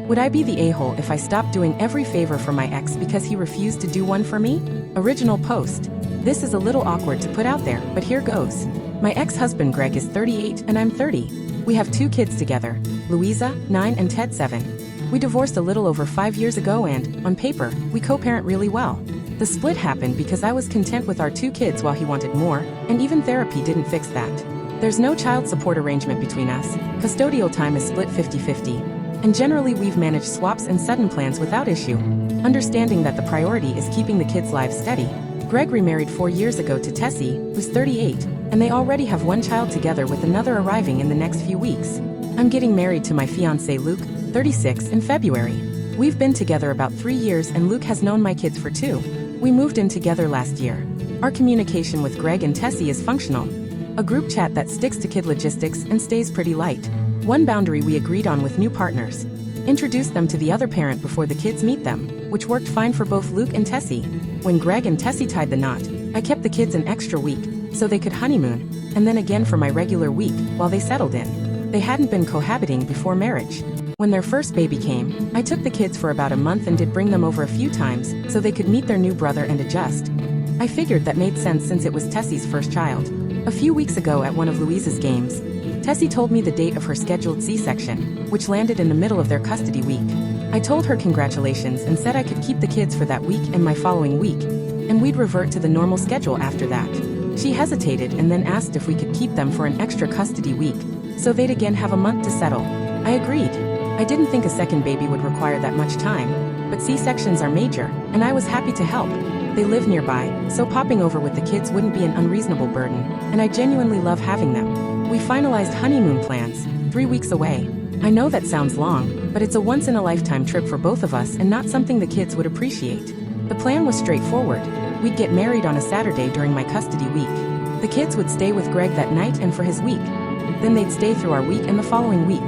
Would I be the a-hole if I stopped doing every favor for my ex because he refused to do one for me? Original post. This is a little awkward to put out there, but here goes. My ex-husband Greg is 38 and I'm 30. We have 2 kids together, Louisa, 9 and Ted, 7. We divorced a little over 5 years ago and, on paper, we co-parent really well. The split happened because I was content with our 2 kids while he wanted more, and even therapy didn't fix that. There's no child support arrangement between us, custodial time is split 50-50, and generally we've managed swaps and sudden plans without issue, understanding that the priority is keeping the kids' lives steady. Greg remarried 4 years ago to Tessie, who's 38, and they already have 1 child together with another arriving in the next few weeks. I'm getting married to my fiancé Luke, 36, in February. We've been together about 3 years and Luke has known my kids for 2. We moved in together last year. Our communication with Greg and Tessie is functional. A group chat that sticks to kid logistics and stays pretty light. One boundary we agreed on with new partners. Introduce them to the other parent before the kids meet them, which worked fine for both Luke and Tessie. When Greg and Tessie tied the knot, I kept the kids an extra week, so they could honeymoon, and then again for my regular week, while they settled in. They hadn't been cohabiting before marriage. When their first baby came, I took the kids for about a month and did bring them over a few times, so they could meet their new brother and adjust. I figured that made sense since it was Tessie's first child. A few weeks ago at one of Louisa's games, Tessie told me the date of her scheduled C-section, which landed in the middle of their custody week. I told her congratulations and said I could keep the kids for that week and my following week, and we'd revert to the normal schedule after that. She hesitated and then asked if we could keep them for an extra custody week, so they'd again have a month to settle. I agreed. I didn't think a second baby would require that much time, but C-sections are major, and I was happy to help. They live nearby, so popping over with the kids wouldn't be an unreasonable burden, and I genuinely love having them. We finalized honeymoon plans, 3 weeks away. I know that sounds long, but it's a once-in-a-lifetime trip for both of us and not something the kids would appreciate. The plan was straightforward. We'd get married on a Saturday during my custody week. The kids would stay with Greg that night and for his week. Then they'd stay through our week and the following week,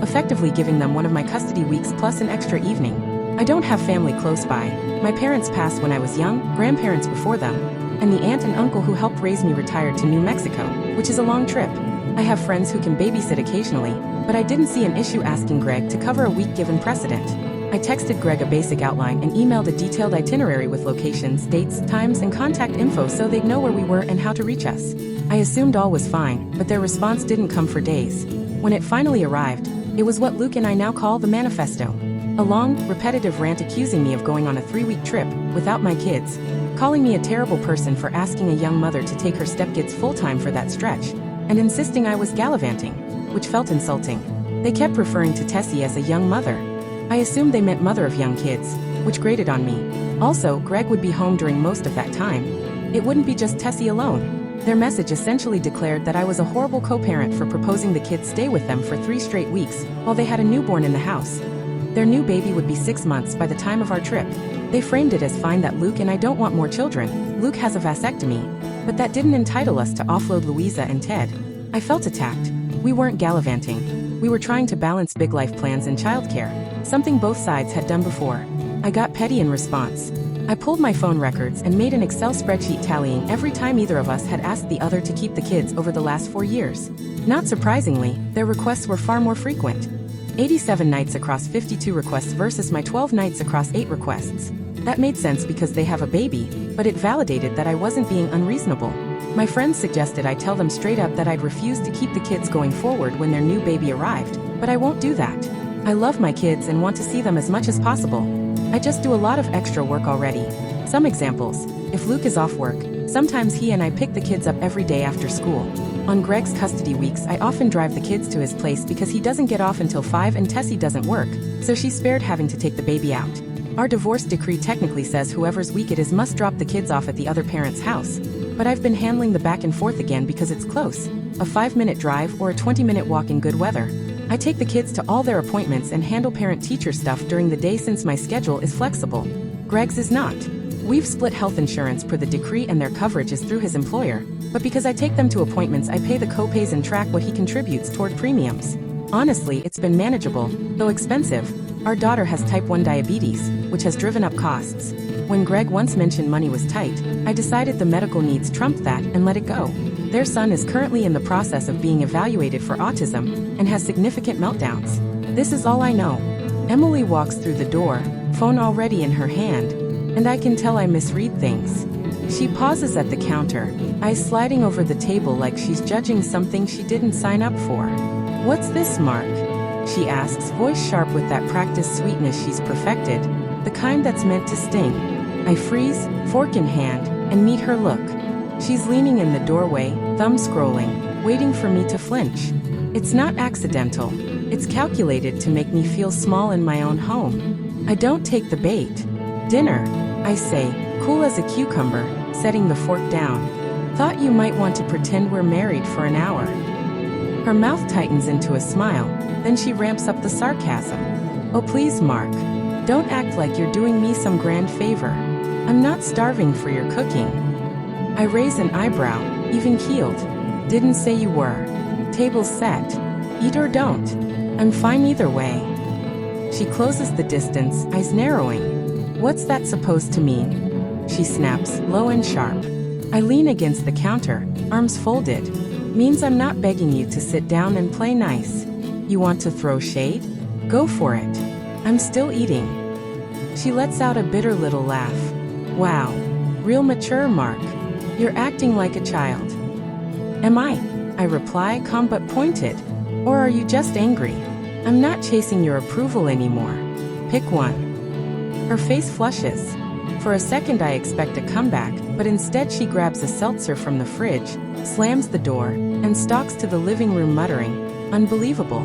effectively giving them one of my custody weeks plus an extra evening. I don't have family close by. My parents passed when I was young, grandparents before them, and the aunt and uncle who helped raise me retired to New Mexico, which is a long trip. I have friends who can babysit occasionally, but I didn't see an issue asking Greg to cover a week given precedent. I texted Greg a basic outline and emailed a detailed itinerary with locations, dates, times, and contact info so they'd know where we were and how to reach us. I assumed all was fine, but their response didn't come for days. When it finally arrived, it was what Luke and I now call the manifesto. A long, repetitive rant accusing me of going on a 3-week trip, without my kids, calling me a terrible person for asking a young mother to take her stepkids full-time for that stretch, and insisting I was gallivanting, which felt insulting. They kept referring to Tessie as a young mother. I assumed they meant mother of young kids, which grated on me. Also, Greg would be home during most of that time. It wouldn't be just Tessie alone. Their message essentially declared that I was a horrible co-parent for proposing the kids stay with them for 3 straight weeks, while they had a newborn in the house. Their new baby would be 6 months by the time of our trip. They framed it as fine that Luke and I don't want more children. Luke has a vasectomy, but that didn't entitle us to offload Louisa and Ted. I felt attacked. We weren't gallivanting. We were trying to balance big life plans and childcare, something both sides had done before. I got petty in response. I pulled my phone records and made an Excel spreadsheet tallying every time either of us had asked the other to keep the kids over the last 4 years. Not surprisingly, their requests were far more frequent. 87 nights across 52 requests versus my 12 nights across 8 requests. That made sense because they have a baby, but it validated that I wasn't being unreasonable. My friends suggested I tell them straight up that I'd refuse to keep the kids going forward when their new baby arrived, but I won't do that. I love my kids and want to see them as much as possible. I just do a lot of extra work already. Some examples. If Luke is off work, sometimes he and I pick the kids up every day after school. On Greg's custody weeks, I often drive the kids to his place because he doesn't get off until 5 and Tessie doesn't work, so she's spared having to take the baby out. Our divorce decree technically says whoever's week it is must drop the kids off at the other parent's house. But I've been handling the back and forth again because it's close. A 5-minute drive or a 20-minute walk in good weather. I take the kids to all their appointments and handle parent-teacher stuff during the day since my schedule is flexible. Greg's is not. We've split health insurance per the decree and their coverage is through his employer, but because I take them to appointments I pay the co-pays and track what he contributes toward premiums. Honestly, it's been manageable, though expensive. Our daughter has type 1 diabetes, which has driven up costs. When Greg once mentioned money was tight, I decided the medical needs trumped that and let it go. Their son is currently in the process of being evaluated for autism and has significant meltdowns. This is all I know. Emily walks through the door, phone already in her hand, and I can tell I misread things. She pauses at the counter, eyes sliding over the table like she's judging something she didn't sign up for. "What's this, Mark?" she asks, voice sharp with that practiced sweetness she's perfected, the kind that's meant to sting. I freeze, fork in hand, and meet her look. She's leaning in the doorway, thumb scrolling, waiting for me to flinch. It's not accidental. It's calculated to make me feel small in my own home. I don't take the bait. "Dinner," I say, cool as a cucumber, setting the fork down. "Thought you might want to pretend we're married for an hour." Her mouth tightens into a smile, then she ramps up the sarcasm. "Oh please, Mark. Don't act like you're doing me some grand favor. I'm not starving for your cooking." I raise an eyebrow, even-keeled. "Didn't say you were. Table's set. Eat or don't. I'm fine either way." She closes the distance, eyes narrowing. "What's that supposed to mean?" she snaps, low and sharp. I lean against the counter, arms folded. "Means I'm not begging you to sit down and play nice. You want to throw shade? Go for it. I'm still eating." She lets out a bitter little laugh. "Wow. Real mature, Mark. You're acting like a child." "Am I?" I reply, calm but pointed. "Or are you just angry? I'm not chasing your approval anymore. Pick one." Her face flushes. For a second I expect a comeback, but instead she grabs a seltzer from the fridge, slams the door, and stalks to the living room muttering, "Unbelievable."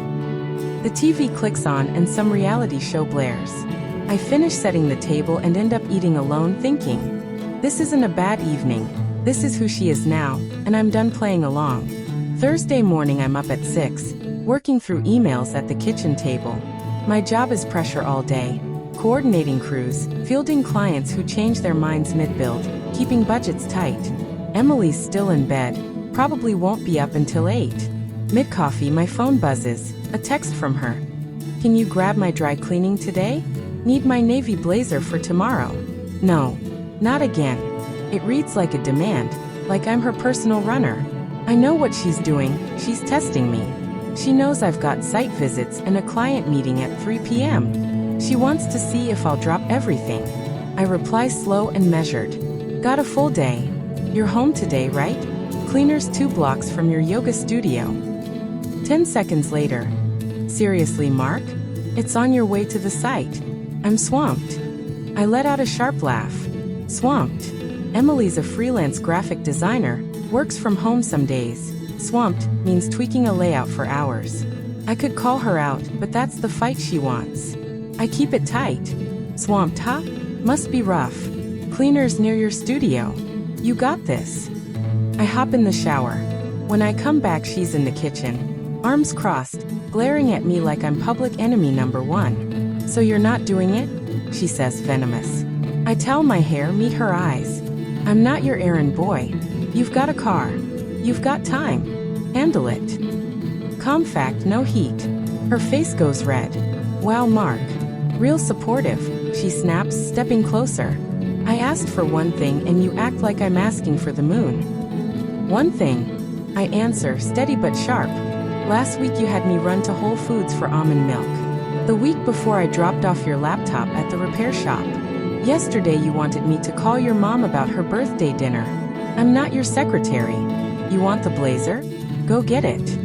The TV clicks on and some reality show blares. I finish setting the table and end up eating alone, thinking, this isn't a bad evening. This is who she is now, and I'm done playing along. Thursday morning I'm up at 6, working through emails at the kitchen table. My job is pressure all day. Coordinating crews, fielding clients who change their minds mid-build, keeping budgets tight. Emily's still in bed, probably won't be up until 8. Mid-coffee my phone buzzes, a text from her. "Can you grab my dry cleaning today? Need my navy blazer for tomorrow." No, not again. It reads like a demand, like I'm her personal runner. I know what she's doing, she's testing me. She knows I've got site visits and a client meeting at 3 p.m. She wants to see if I'll drop everything. I reply slow and measured. "Got a full day. You're home today, right? Cleaner's 2 blocks from your yoga studio." 10 seconds later. "Seriously, Mark? It's on your way to the site." I'm swamped. I let out a sharp laugh. Swamped. Emily's a freelance graphic designer, works from home some days. Swamped means tweaking a layout for hours. I could call her out, but that's the fight she wants. I keep it tight. "Swamped, huh? Must be rough. Cleaner's near your studio. You got this." I hop in the shower. When I come back she's in the kitchen, arms crossed, glaring at me like I'm public enemy number 1. "So you're not doing it?" she says, venomous. I towel my hair, meet her eyes. "I'm not your errand boy. You've got a car. You've got time. Handle it." Calm fact, no heat. Her face goes red. "Wow, Mark. Real supportive," she snaps, stepping closer. "I asked for one thing and you act like I'm asking for the moon." "One thing," I answer, steady but sharp. "Last week you had me run to Whole Foods for almond milk. The week before I dropped off your laptop at the repair shop. Yesterday you wanted me to call your mom about her birthday dinner. I'm not your secretary. You want the blazer? Go get it."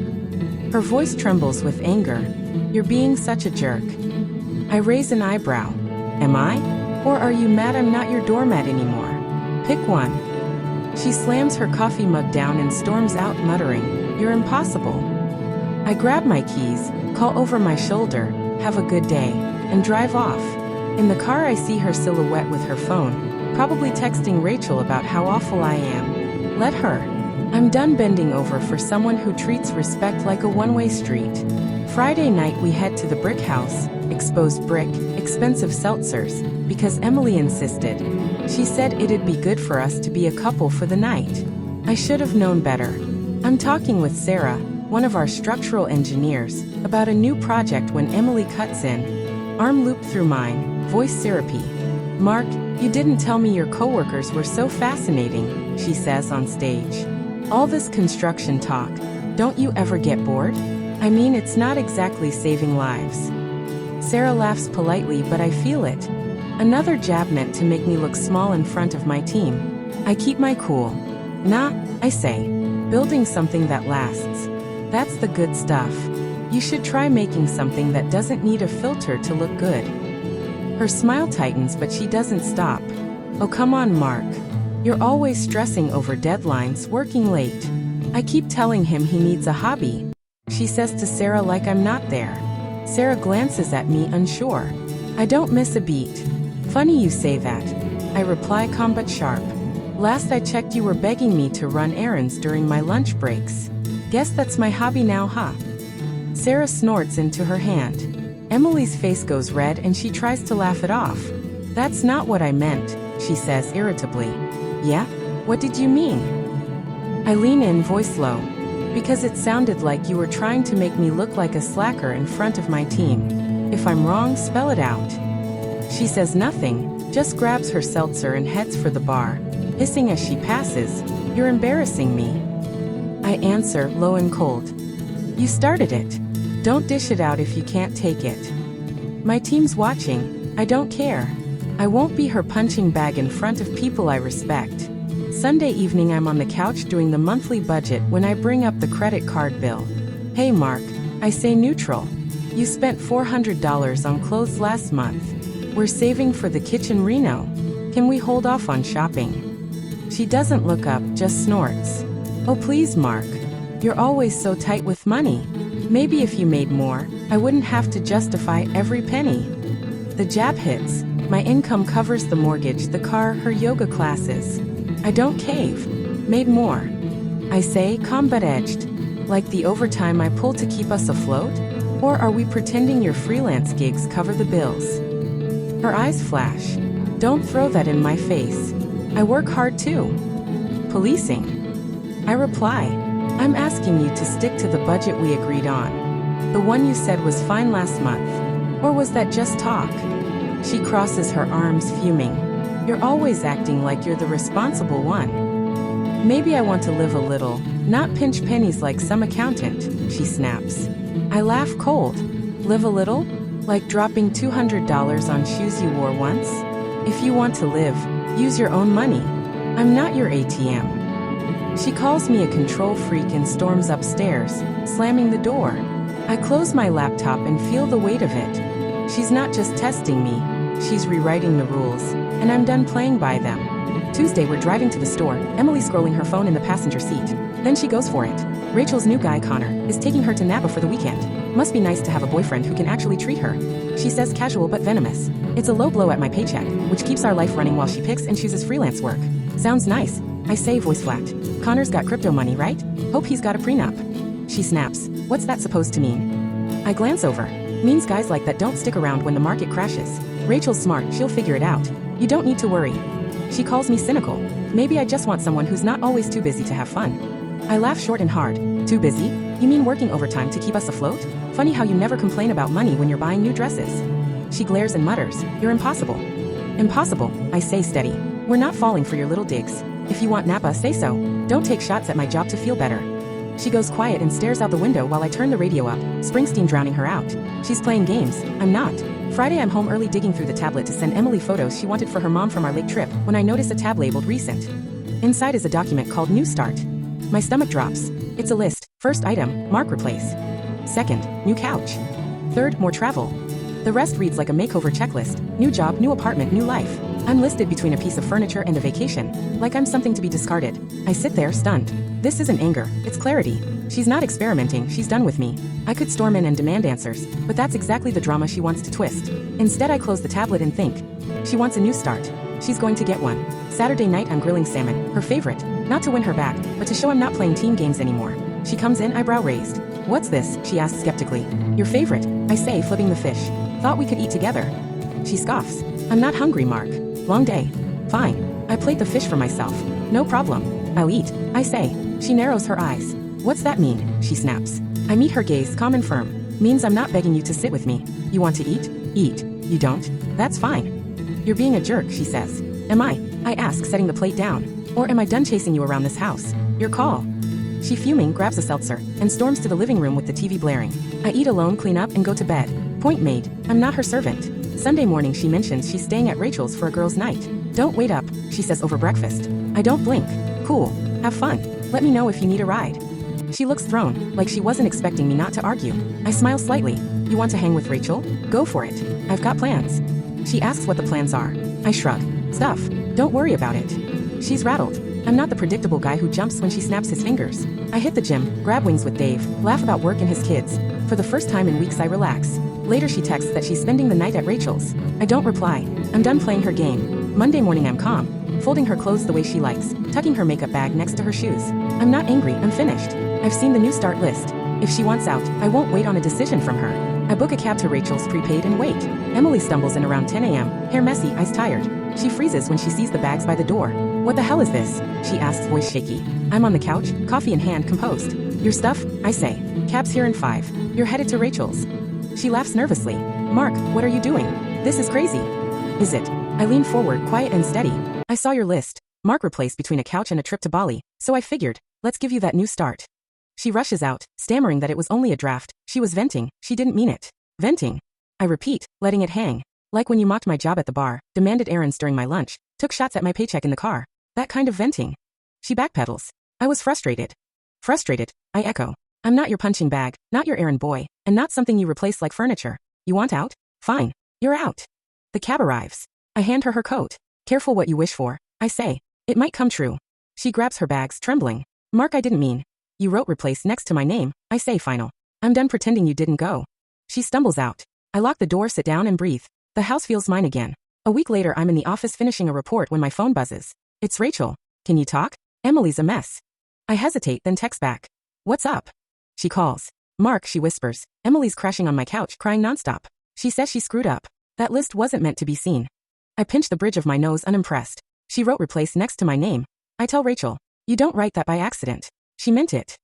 Her voice trembles with anger. "You're being such a jerk." I raise an eyebrow. "Am I? Or are you mad I'm not your doormat anymore? Pick one." She slams her coffee mug down and storms out, muttering, "You're impossible." I grab my keys, call over my shoulder, "Have a good day," and drive off. In the car I see her silhouette with her phone, probably texting Rachel about how awful I am. Let her. I'm done bending over for someone who treats respect like a one-way street. Friday night we head to the brick house, exposed brick, expensive seltzers, because Emily insisted. She said it'd be good for us to be a couple for the night. I should have known better. I'm talking with Sarah, one of our structural engineers, about a new project when Emily cuts in. Arm looped through mine, voice syrupy. "Mark, you didn't tell me your coworkers were so fascinating," she says on stage. "All this construction talk, don't you ever get bored? I mean, it's not exactly saving lives." Sarah laughs politely, but I feel it. Another jab meant to make me look small in front of my team. I keep my cool. Nah, I say. Building something that lasts. That's the good stuff. You should try making something that doesn't need a filter to look good. Her smile tightens, but she doesn't stop. Oh, come on, Mark. You're always stressing over deadlines, working late. I keep telling him he needs a hobby. She says to Sarah like I'm not there. Sarah glances at me, unsure. I don't miss a beat. Funny you say that. I reply, calm but sharp. Last I checked, you were begging me to run errands during my lunch breaks. Guess that's my hobby now, huh? Sarah snorts into her hand. Emily's face goes red and she tries to laugh it off. That's not what I meant, she says irritably. Yeah? What did you mean? I lean in, voice low. Because it sounded like you were trying to make me look like a slacker in front of my team. If I'm wrong, spell it out. She says nothing, just grabs her seltzer and heads for the bar, hissing as she passes, "You're embarrassing me." I answer, low and cold. You started it. Don't dish it out if you can't take it. My team's watching. I don't care. I won't be her punching bag in front of people I respect. Sunday evening, I'm on the couch doing the monthly budget when I bring up the credit card bill. Hey Mark, I say neutral. You spent $400 on clothes last month. We're saving for the kitchen reno. Can we hold off on shopping? She doesn't look up, just snorts. Oh please, Mark. You're always so tight with money. Maybe if you made more, I wouldn't have to justify every penny. The jab hits. My income covers the mortgage, the car, her yoga classes. I don't cave. Made more. I say, calm but edged. Like the overtime I pull to keep us afloat? Or are we pretending your freelance gigs cover the bills? Her eyes flash. Don't throw that in my face. I work hard too. Policing. I reply, I'm asking you to stick to the budget we agreed on. The one you said was fine last month. Or was that just talk? She crosses her arms, fuming. You're always acting like you're the responsible one. Maybe I want to live a little, not pinch pennies like some accountant, she snaps. I laugh cold. Live a little? Like dropping $200 on shoes you wore once? If you want to live, use your own money. I'm not your ATM. She calls me a control freak and storms upstairs, slamming the door. I close my laptop and feel the weight of it. She's not just testing me, she's rewriting the rules, and I'm done playing by them. Tuesday, we're driving to the store, Emily scrolling her phone in the passenger seat. Then she goes for it. Rachel's new guy, Connor, is taking her to Napa for the weekend. Must be nice to have a boyfriend who can actually treat her. She says casual but venomous. It's a low blow at my paycheck, which keeps our life running while she picks and chooses freelance work. Sounds nice, I say, voice flat. Connor's got crypto money, right? Hope he's got a prenup. She snaps. What's that supposed to mean? I glance over. Means guys like that don't stick around when the market crashes. Rachel's smart, she'll figure it out. You don't need to worry. She calls me cynical. Maybe I just want someone who's not always too busy to have fun. I laugh short and hard. Too busy? You mean working overtime to keep us afloat? Funny how you never complain about money when you're buying new dresses. She glares and mutters, you're impossible. Impossible, I say steady. We're not falling for your little digs. If you want Napa, say so. Don't take shots at my job to feel better. She goes quiet and stares out the window while I turn the radio up, Springsteen drowning her out. She's playing games, I'm not. Friday, I'm home early digging through the tablet to send Emily photos she wanted for her mom from our lake trip when I notice a tab labeled recent. Inside is a document called New Start. My stomach drops. It's a list. First item, Mark replace. Second, new couch. Third, more travel. The rest reads like a makeover checklist. New job, new apartment, new life. I'm listed between a piece of furniture and a vacation, like I'm something to be discarded. I sit there, stunned. This isn't anger, it's clarity. She's not experimenting, she's done with me. I could storm in and demand answers, but that's exactly the drama she wants to twist. Instead, I close the tablet and think. She wants a new start. She's going to get one. Saturday night, I'm grilling salmon, her favorite. Not to win her back, but to show I'm not playing team games anymore. She comes in, eyebrow raised. What's this? She asks skeptically. Your favorite, I say, flipping the fish. Thought we could eat together. She scoffs. I'm not hungry, Mark. Long day. Fine. I plate the fish for myself. No problem. I'll eat, I say. She narrows her eyes. What's that mean? She snaps. I meet her gaze, calm and firm. Means I'm not begging you to sit with me. You want to eat? Eat. You don't? That's fine. You're being a jerk, she says. Am I ask, setting the plate down. Or am I done chasing you around this house? Your call. She, fuming, grabs a seltzer and storms to the living room with the TV blaring. I eat alone, clean up, and go to bed. Point made, I'm not her servant. Sunday morning she mentions she's staying at Rachel's for a girls' night. Don't wait up, she says over breakfast. I don't blink. Cool. Have fun. Let me know if you need a ride. She looks thrown, like she wasn't expecting me not to argue. I smile slightly. You want to hang with Rachel? Go for it. I've got plans. She asks what the plans are. I shrug. Stuff. Don't worry about it. She's rattled. I'm not the predictable guy who jumps when she snaps his fingers. I hit the gym, grab wings with Dave, laugh about work and his kids. For the first time in weeks I relax. Later she texts that she's spending the night at Rachel's. I don't reply. I'm done playing her game. Monday morning I'm calm, folding her clothes the way she likes, tucking her makeup bag next to her shoes. I'm not angry, I'm finished. I've seen the new start list. If she wants out, I won't wait on a decision from her. I book a cab to Rachel's prepaid and wait. Emily stumbles in around 10 a.m., hair messy, eyes tired. She freezes when she sees the bags by the door. What the hell is this? She asks, voice shaky. I'm on the couch, coffee in hand, composed. Your stuff? I say. Cab's here in 5. You're headed to Rachel's. She laughs nervously. Mark, what are you doing? This is crazy. Is it? I lean forward, quiet and steady. I saw your list. Mark replaced between a couch and a trip to Bali, so I figured, let's give you that new start. She rushes out, stammering that it was only a draft. She was venting, she didn't mean it. Venting. I repeat, letting it hang. Like when you mocked my job at the bar, demanded errands during my lunch, took shots at my paycheck in the car. That kind of venting. She backpedals. I was frustrated. Frustrated, I echo. I'm not your punching bag, not your errand boy, and not something you replace like furniture. You want out? Fine. You're out. The cab arrives. I hand her her coat. Careful what you wish for, I say. It might come true. She grabs her bags, trembling. Mark, I didn't mean. You wrote replace next to my name, I say final. I'm done pretending you didn't go. She stumbles out. I lock the door, sit down and breathe. The house feels mine again. A week later I'm in the office finishing a report when my phone buzzes. It's Rachel. Can you talk? Emily's a mess. I hesitate, then text back. What's up? She calls. Mark, she whispers. Emily's crashing on my couch, crying nonstop. She says she screwed up. That list wasn't meant to be seen. I pinch the bridge of my nose, unimpressed. She wrote replace next to my name. I tell Rachel. You don't write that by accident. She meant it.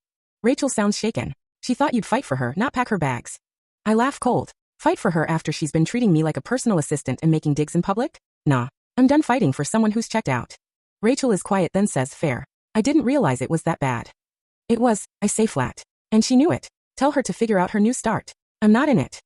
Rachel sounds shaken. She thought you'd fight for her, not pack her bags. I laugh cold. Fight for her after she's been treating me like a personal assistant and making digs in public? Nah. I'm done fighting for someone who's checked out. Rachel is quiet, then says, fair. I didn't realize it was that bad. It was, I say flat. And she knew it. Tell her to figure out her new start. I'm not in it.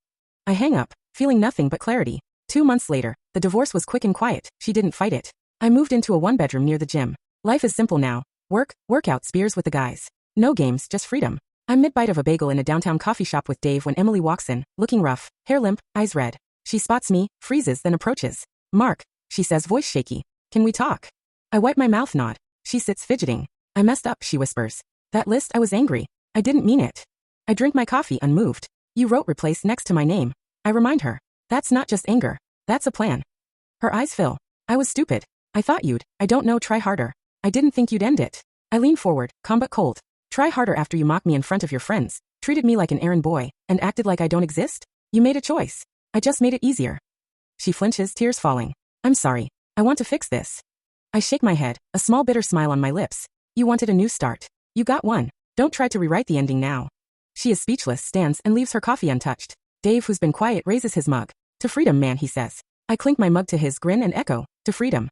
I hang up, feeling nothing but clarity. 2 months later, the divorce was quick and quiet. She didn't fight it. I moved into a 1-bedroom near the gym. Life is simple now. Workouts, beers with the guys. No games, just freedom. I'm mid-bite of a bagel in a downtown coffee shop with Dave when Emily walks in, looking rough, hair limp, eyes red. She spots me, freezes, then approaches. Mark, she says, voice shaky. Can we talk? I wipe my mouth, nod. She sits fidgeting. I messed up, she whispers. That list, I was angry. I didn't mean it. I drink my coffee, unmoved. You wrote replace next to my name. I remind her. That's not just anger. That's a plan. Her eyes fill. I was stupid. I thought you'd, I don't know, try harder. I didn't think you'd end it. I lean forward, calm but cold. Try harder after you mocked me in front of your friends, treated me like an errand boy, and acted like I don't exist? You made a choice. I just made it easier. She flinches, tears falling. I'm sorry. I want to fix this. I shake my head, a small bitter smile on my lips. You wanted a new start. You got one. Don't try to rewrite the ending now. She is speechless, stands and leaves her coffee untouched. Dave, who's been quiet, raises his mug. To freedom, man, he says. I clink my mug to his, grin and echo. To freedom.